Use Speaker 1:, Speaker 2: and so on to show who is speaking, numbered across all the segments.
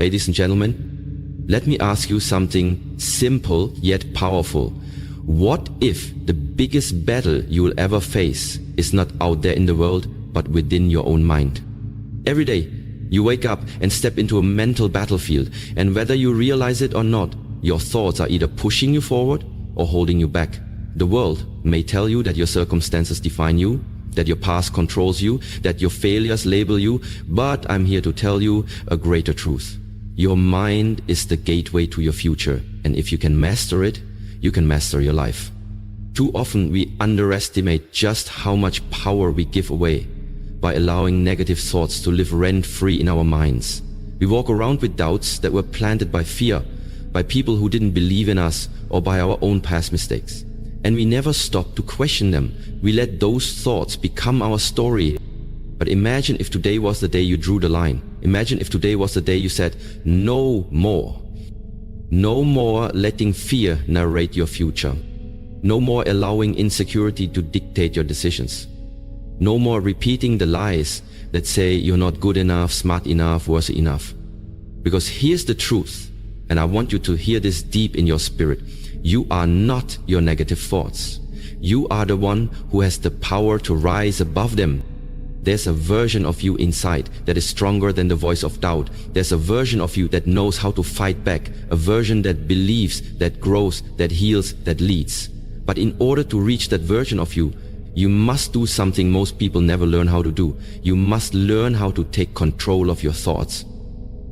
Speaker 1: Ladies and gentlemen, let me ask you something simple yet powerful. What if the biggest battle you will ever face is not out there in the world, but within your own mind? Every day, you wake up and step into a mental battlefield, and whether you realize it or not, your thoughts are either pushing you forward or holding you back. The world may tell you that your circumstances define you, that your past controls you, that your failures label you, but I'm here to tell you a greater truth. Your mind is the gateway to your future, and if you can master it, you can master your life. Too often we underestimate just how much power we give away by allowing negative thoughts to live rent-free in our minds. We walk around with doubts that were planted by fear, by people who didn't believe in us, or by our own past mistakes. And we never stop to question them. We let those thoughts become our story. But imagine if today was the day you drew the line. Imagine if today was the day you said, no more. No more letting fear narrate your future. No more allowing insecurity to dictate your decisions. No more repeating the lies that say you're not good enough, smart enough, worthy enough. Because here's the truth, and I want you to hear this deep in your spirit. You are not your negative thoughts. You are the one who has the power to rise above them. There's a version of you inside that is stronger than the voice of doubt. There's a version of you that knows how to fight back, a version that believes, that grows, that heals, that leads. But in order to reach that version of you, you must do something most people never learn how to do. You must learn how to take control of your thoughts.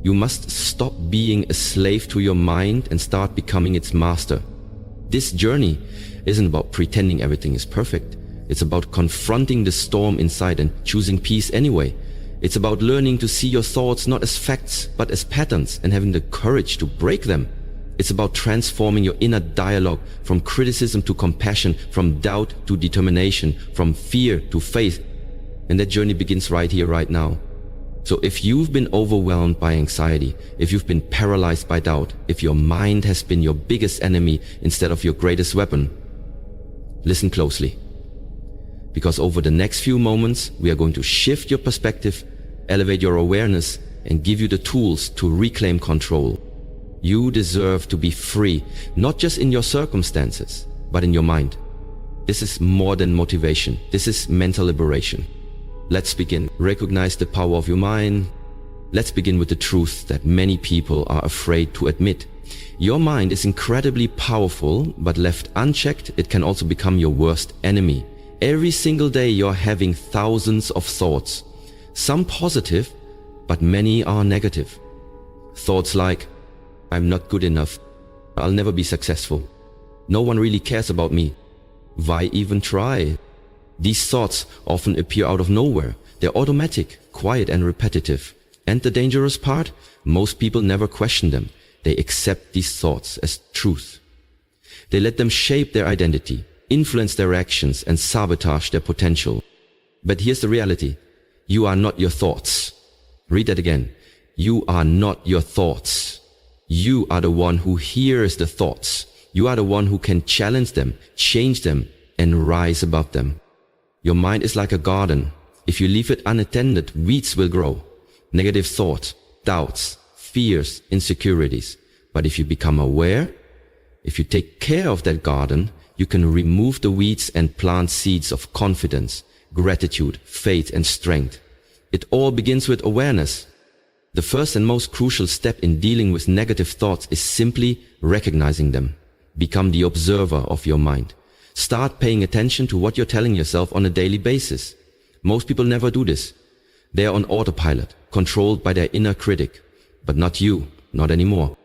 Speaker 1: You must stop being a slave to your mind and start becoming its master. This journey isn't about pretending everything is perfect. It's about confronting the storm inside and choosing peace anyway. It's about learning to see your thoughts not as facts, but as patterns, and having the courage to break them. It's about transforming your inner dialogue from criticism to compassion, from doubt to determination, from fear to faith. And that journey begins right here, right now. So if you've been overwhelmed by anxiety, if you've been paralyzed by doubt, if your mind has been your biggest enemy instead of your greatest weapon, listen closely. Because over the next few moments, we are going to shift your perspective, elevate your awareness, and give you the tools to reclaim control. You deserve to be free, not just in your circumstances, but in your mind. This is more than motivation. This is mental liberation. Let's begin. Recognize the power of your mind. Let's begin with the truth that many people are afraid to admit. Your mind is incredibly powerful, but left unchecked, it can also become your worst enemy. Every single day you're having thousands of thoughts. Some positive, but many are negative. Thoughts like, I'm not good enough. I'll never be successful. No one really cares about me. Why even try? These thoughts often appear out of nowhere. They're automatic, quiet and repetitive. And the dangerous part? Most people never question them. They accept these thoughts as truth. They let them shape their identity, influence their actions, and sabotage their potential. But here's the reality. You are not your thoughts. Read that again. You are not your thoughts. You are the one who hears the thoughts. You are the one who can challenge them, change them, and rise above them. Your mind is like a garden. If you leave it unattended, weeds will grow. Negative thoughts, doubts, fears, insecurities. But if you become aware, if you take care of that garden, you can remove the weeds and plant seeds of confidence, gratitude, faith, and strength. It all begins with awareness. The first and most crucial step in dealing with negative thoughts is simply recognizing them. Become the observer of your mind. Start paying attention to what you're telling yourself on a daily basis. Most people never do this. They are on autopilot, controlled by their inner critic. But not you, not anymore.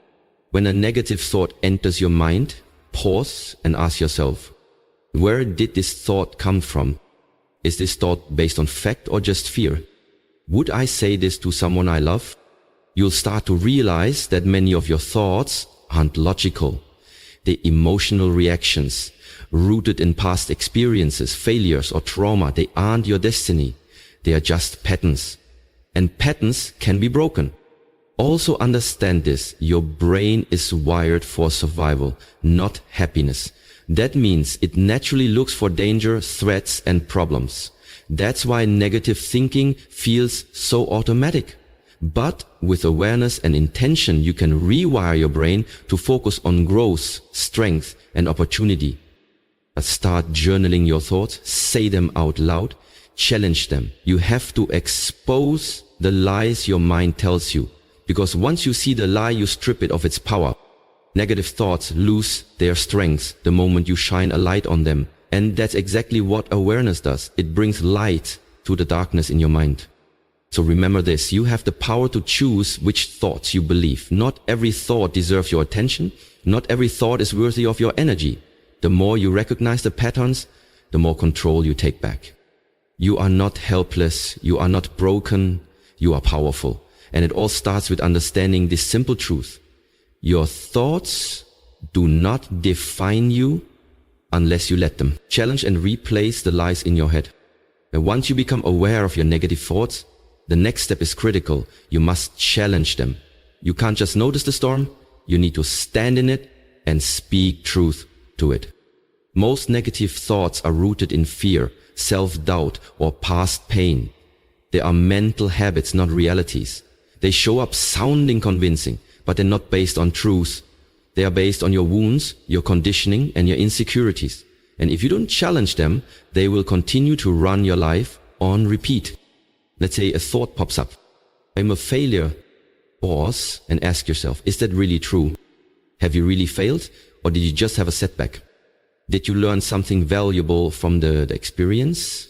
Speaker 1: When a negative thought enters your mind, pause and ask yourself, where did this thought come from? Is this thought based on fact or just fear? Would I say this to someone I love? You'll start to realize that many of your thoughts aren't logical. They're emotional reactions, rooted in past experiences, failures, or trauma. They aren't your destiny. They are just patterns. And patterns can be broken. Also understand this, your brain is wired for survival, not happiness. That means it naturally looks for danger, threats, and problems. That's why negative thinking feels so automatic. But with awareness and intention, you can rewire your brain to focus on growth, strength, and opportunity. But start journaling your thoughts, say them out loud, challenge them. You have to expose the lies your mind tells you, because once you see the lie, you strip it of its power. Negative thoughts lose their strength the moment you shine a light on them. And that's exactly what awareness does. It brings light to the darkness in your mind. So remember this, you have the power to choose which thoughts you believe. Not every thought deserves your attention. Not every thought is worthy of your energy. The more you recognize the patterns, the more control you take back. You are not helpless. You are not broken. You are powerful. And it all starts with understanding this simple truth. Your thoughts do not define you unless you let them. Challenge and replace the lies in your head. And once you become aware of your negative thoughts, the next step is critical. You must challenge them. You can't just notice the storm. You need to stand in it and speak truth to it. Most negative thoughts are rooted in fear, self-doubt, or past pain. They are mental habits, not realities. They show up sounding convincing, but they're not based on truth. They are based on your wounds, your conditioning, and your insecurities. And if you don't challenge them, they will continue to run your life on repeat. Let's say a thought pops up. I'm a failure. Pause and ask yourself, is that really true? Have you really failed? Or did you just have a setback? Did you learn something valuable from the experience?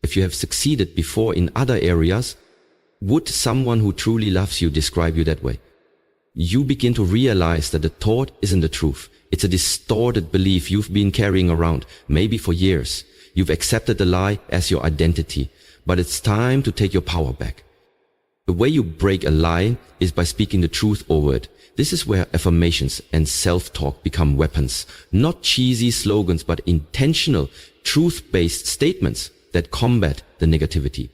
Speaker 1: If you have succeeded before in other areas, would someone who truly loves you describe you that way? You begin to realize that the thought isn't the truth. It's a distorted belief you've been carrying around, maybe for years. You've accepted the lie as your identity, but it's time to take your power back. The way you break a lie is by speaking the truth over it. This is where affirmations and self-talk become weapons. Not cheesy slogans, but intentional, truth-based statements that combat the negativity.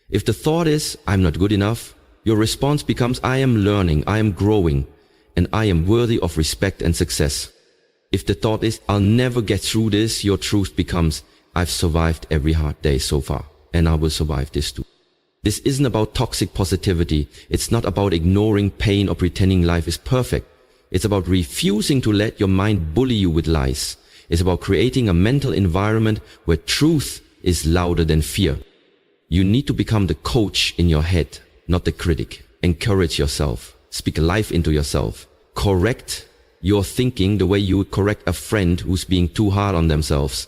Speaker 1: If the thought is, I'm not good enough, your response becomes, I am learning, I am growing, and I am worthy of respect and success. If the thought is, I'll never get through this, your truth becomes, I've survived every hard day so far, and I will survive this too. This isn't about toxic positivity. It's not about ignoring pain or pretending life is perfect. It's about refusing to let your mind bully you with lies. It's about creating a mental environment where truth is louder than fear. You need to become the coach in your head, not the critic. Encourage yourself. Speak life into yourself. Correct your thinking the way you would correct a friend who's being too hard on themselves.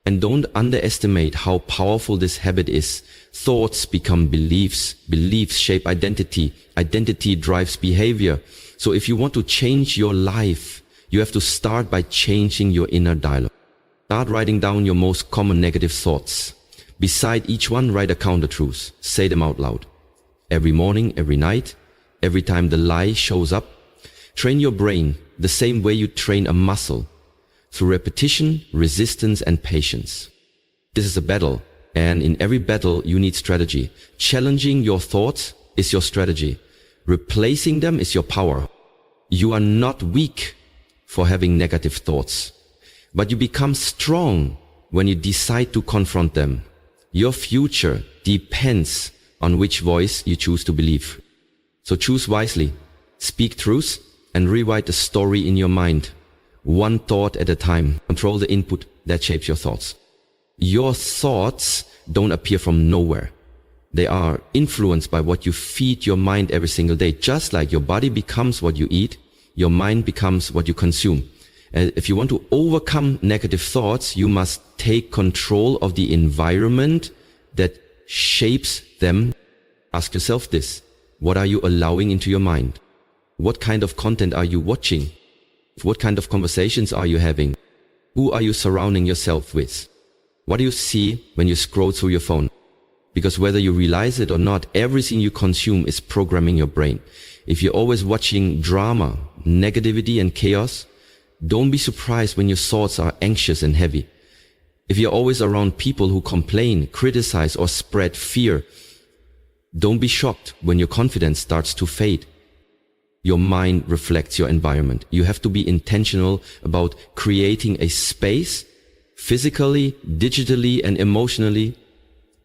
Speaker 1: And don't underestimate how powerful this habit is. Thoughts become beliefs. Beliefs shape identity. Identity drives behavior. So if you want to change your life, you have to start by changing your inner dialogue. Start writing down your most common negative thoughts. Beside each one, write a counter-truth. Say them out loud. Every morning, every night, every time the lie shows up. Train your brain the same way you train a muscle. Through repetition, resistance, and patience. This is a battle, and in every battle you need strategy. Challenging your thoughts is your strategy. Replacing them is your power. You are not weak for having negative thoughts, but you become strong when you decide to confront them. Your future depends on which voice you choose to believe. So choose wisely, speak truth, and rewrite the story in your mind. One thought at a time. Control the input that shapes your thoughts. Your thoughts don't appear from nowhere. They are influenced by what you feed your mind every single day. Just like your body becomes what you eat, your mind becomes what you consume. And if you want to overcome negative thoughts, you must take control of the environment that shapes them. Ask yourself this. What are you allowing into your mind? What kind of content are you watching? What kind of conversations are you having? Who are you surrounding yourself with? What do you see when you scroll through your phone? Because whether you realize it or not, everything you consume is programming your brain. If you're always watching drama, negativity and chaos, don't be surprised when your thoughts are anxious and heavy. If you're always around people who complain, criticize or spread fear, don't be shocked when your confidence starts to fade. Your mind reflects your environment. You have to be intentional about creating a space, physically, digitally, and emotionally,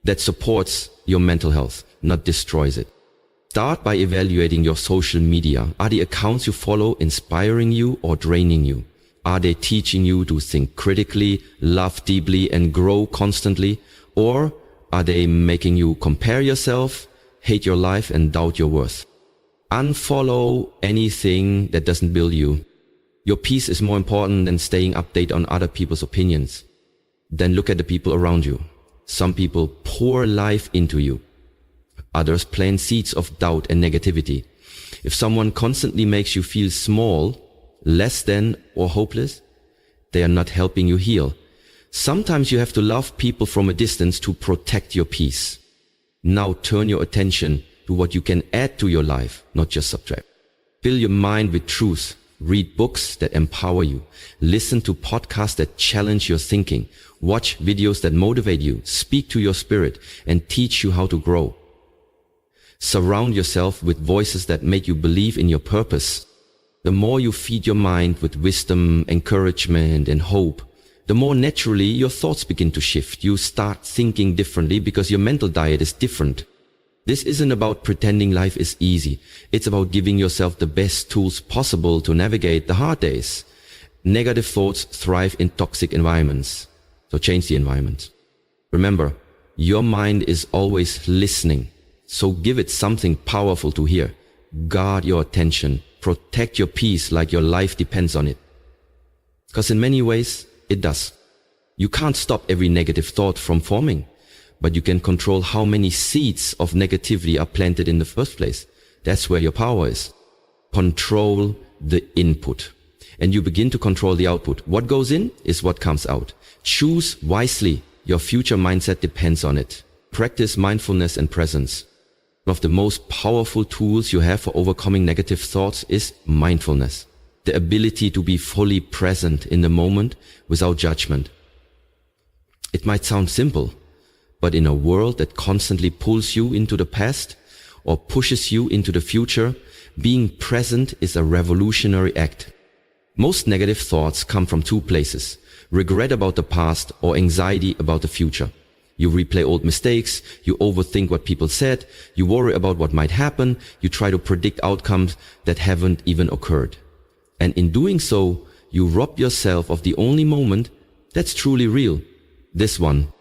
Speaker 1: that supports your mental health, not destroys it. Start by evaluating your social media. Are the accounts you follow inspiring you or draining you? Are they teaching you to think critically, love deeply, and grow constantly? Or are they making you compare yourself, hate your life, and doubt your worth? Unfollow anything that doesn't build you. Your peace is more important than staying updated on other people's opinions. Then look at the people around you. Some people pour life into you. Others plant seeds of doubt and negativity. If someone constantly makes you feel small, less than, or hopeless, they are not helping you heal. Sometimes you have to love people from a distance to protect your peace. Now turn your attention to what you can add to your life, not just subtract. Fill your mind with truth. Read books that empower you. Listen to podcasts that challenge your thinking. Watch videos that motivate you. Speak to your spirit and teach you how to grow. Surround yourself with voices that make you believe in your purpose. The more you feed your mind with wisdom, encouragement, and hope, the more naturally your thoughts begin to shift. You start thinking differently because your mental diet is different. This isn't about pretending life is easy. It's about giving yourself the best tools possible to navigate the hard days. Negative thoughts thrive in toxic environments. So change the environment. Remember, your mind is always listening. So give it something powerful to hear. Guard your attention. Protect your peace like your life depends on it. Because in many ways, it does. You can't stop every negative thought from forming, but you can control how many seeds of negativity are planted in the first place. That's where your power is. Control the input, and you begin to control the output. What goes in is what comes out. Choose wisely. Your future mindset depends on it. Practice mindfulness and presence. One of the most powerful tools you have for overcoming negative thoughts is mindfulness. The ability to be fully present in the moment without judgment. It might sound simple, but in a world that constantly pulls you into the past or pushes you into the future, being present is a revolutionary act. Most negative thoughts come from two places: regret about the past or anxiety about the future. You replay old mistakes, you overthink what people said, you worry about what might happen, you try to predict outcomes that haven't even occurred. And in doing so, you rob yourself of the only moment that's truly real. This one,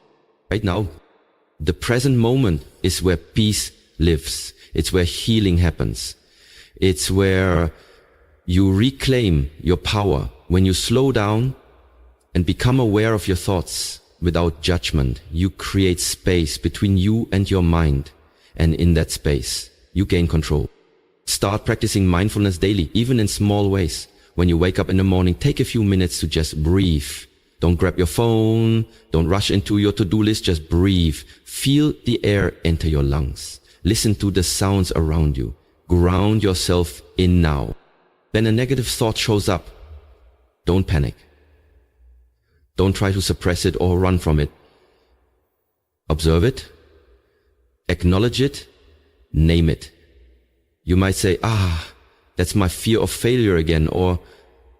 Speaker 1: right now. The present moment is where peace lives. It's where healing happens. It's where you reclaim your power. When you slow down and become aware of your thoughts without judgment, you create space between you and your mind. And in that space, you gain control. Start practicing mindfulness daily, even in small ways. When you wake up in the morning, take a few minutes to just breathe. Don't grab your phone. Don't rush into your to-do list. Just breathe. Feel the air enter your lungs. Listen to the sounds around you. Ground yourself in now. Then a negative thought shows up. Don't panic. Don't try to suppress it or run from it. Observe it. Acknowledge it. Name it. You might say, that's my fear of failure again, or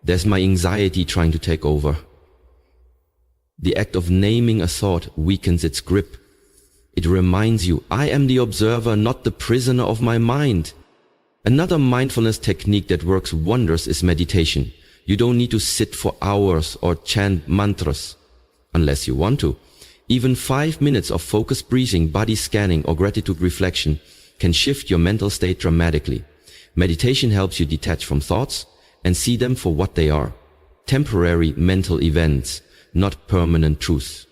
Speaker 1: there's my anxiety trying to take over. The act of naming a thought weakens its grip. It reminds you, I am the observer, not the prisoner of my mind. Another mindfulness technique that works wonders is meditation. You don't need to sit for hours or chant mantras, unless you want to. Even 5 minutes of focused breathing, body scanning, or gratitude reflection can shift your mental state dramatically. Meditation helps you detach from thoughts and see them for what they are. Temporary mental events, not permanent truths.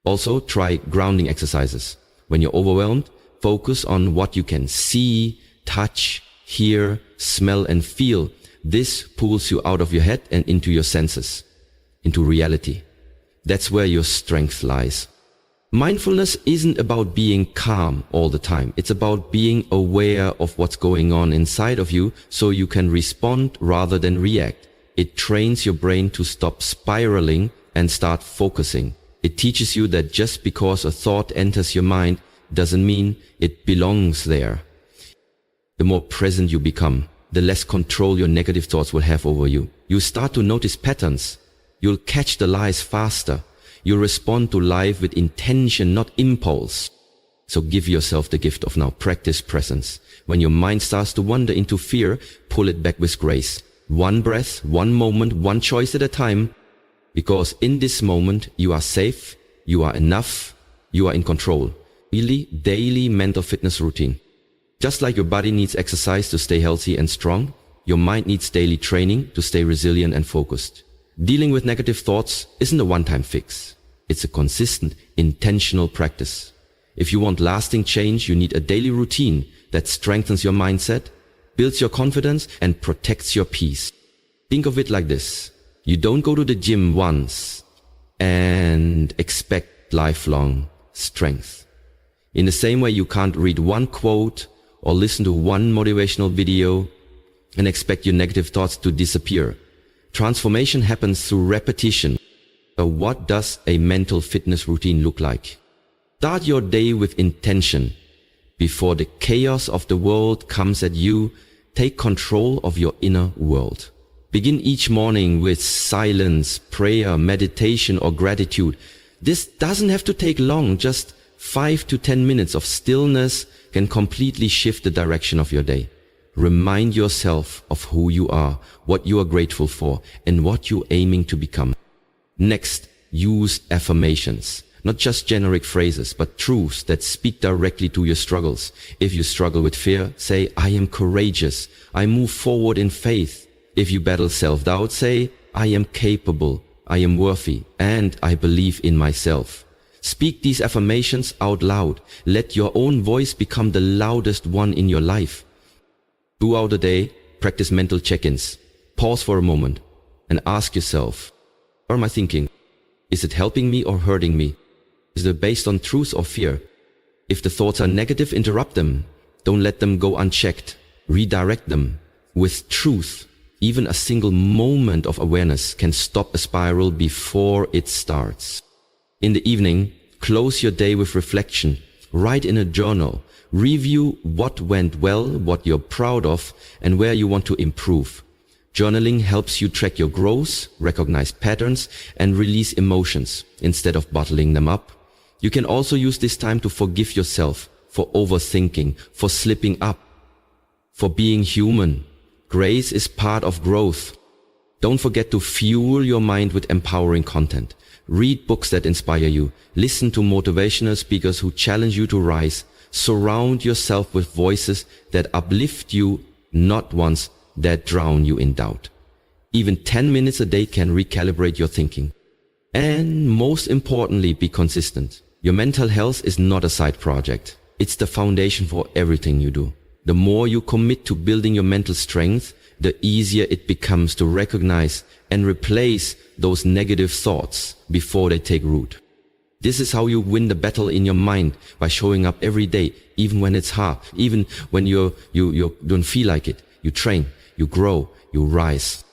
Speaker 1: Also, try grounding exercises. When you're overwhelmed, focus on what you can see, touch, hear, smell, and feel. This pulls you out of your head and into your senses, into reality. That's where your strength lies. Mindfulness isn't about being calm all the time. It's about being aware of what's going on inside of you so you can respond rather than react. It trains your brain to stop spiraling and start focusing. It teaches you that just because a thought enters your mind doesn't mean it belongs there. The more present you become, the less control your negative thoughts will have over you. You start to notice patterns. You'll catch the lies faster. You'll respond to life with intention, not impulse. So give yourself the gift of now. Practice presence. When your mind starts to wander into fear, pull it back with grace. One breath, one moment, one choice at a time. Because in this moment, you are safe, you are enough, you are in control. Really, daily mental fitness routine. Just like your body needs exercise to stay healthy and strong, your mind needs daily training to stay resilient and focused. Dealing with negative thoughts isn't a one-time fix. It's a consistent, intentional practice. If you want lasting change, you need a daily routine that strengthens your mindset, builds your confidence, and protects your peace. Think of it like this. You don't go to the gym once and expect lifelong strength. In the same way, you can't read one quote or listen to one motivational video and expect your negative thoughts to disappear. Transformation happens through repetition. So what does a mental fitness routine look like? Start your day with intention. Before the chaos of the world comes at you, take control of your inner world. Begin each morning with silence, prayer, meditation, or gratitude. This doesn't have to take long. Just 5 to 10 minutes of stillness can completely shift the direction of your day. Remind yourself of who you are, what you are grateful for, and what you're aiming to become. Next, use affirmations. Not just generic phrases, but truths that speak directly to your struggles. If you struggle with fear, say, I am courageous. I move forward in faith. If you battle self-doubt, say, I am capable. I am worthy. And I believe in myself. Speak these affirmations out loud. Let your own voice become the loudest one in your life. Throughout the day, practice mental check-ins. Pause for a moment and ask yourself, what am I thinking? Is it helping me or hurting me? Is it based on truth or fear? If the thoughts are negative, interrupt them. Don't let them go unchecked. Redirect them. With truth, even a single moment of awareness can stop a spiral before it starts. In the evening, close your day with reflection. Write in a journal. Review what went well, what you're proud of, and where you want to improve. Journaling helps you track your growth, recognize patterns, and release emotions instead of bottling them up. You can also use this time to forgive yourself for overthinking, for slipping up, for being human. Grace is part of growth. Don't forget to fuel your mind with empowering content. Read books that inspire you. Listen to motivational speakers who challenge you to rise. Surround yourself with voices that uplift you, not ones that drown you in doubt. Even 10 minutes a day can recalibrate your thinking. And most importantly, be consistent. Your mental health is not a side project. It's the foundation for everything you do. The more you commit to building your mental strength, the easier it becomes to recognize and replace those negative thoughts before they take root. This is how you win the battle in your mind, by showing up every day, even when it's hard, even when you don't feel like it. You train, you grow, you rise.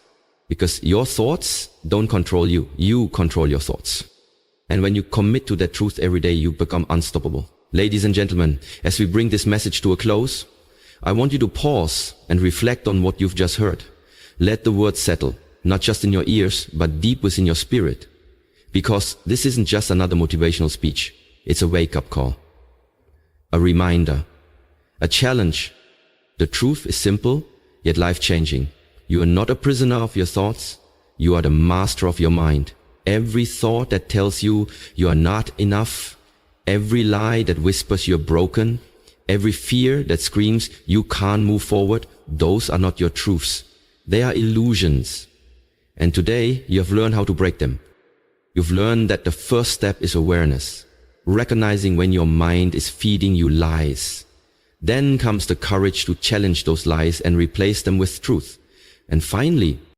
Speaker 1: Because your thoughts don't control you. You control your thoughts. And when you commit to that truth every day, you become unstoppable. Ladies and gentlemen, as we bring this message to a close, I want you to pause and reflect on what you've just heard. Let the words settle, not just in your ears, but deep within your spirit. Because this isn't just another motivational speech. It's a wake-up call. A reminder. A challenge. The truth is simple, yet life-changing. You are not a prisoner of your thoughts. You are the master of your mind. Every thought that tells you you are not enough, every lie that whispers you're broken, every fear that screams you can't move forward, those are not your truths. They are illusions. And today you have learned how to break them. You've learned that the first step is awareness, recognizing when your mind is feeding you lies. Then comes the courage to challenge those lies and replace them with truth. And finally,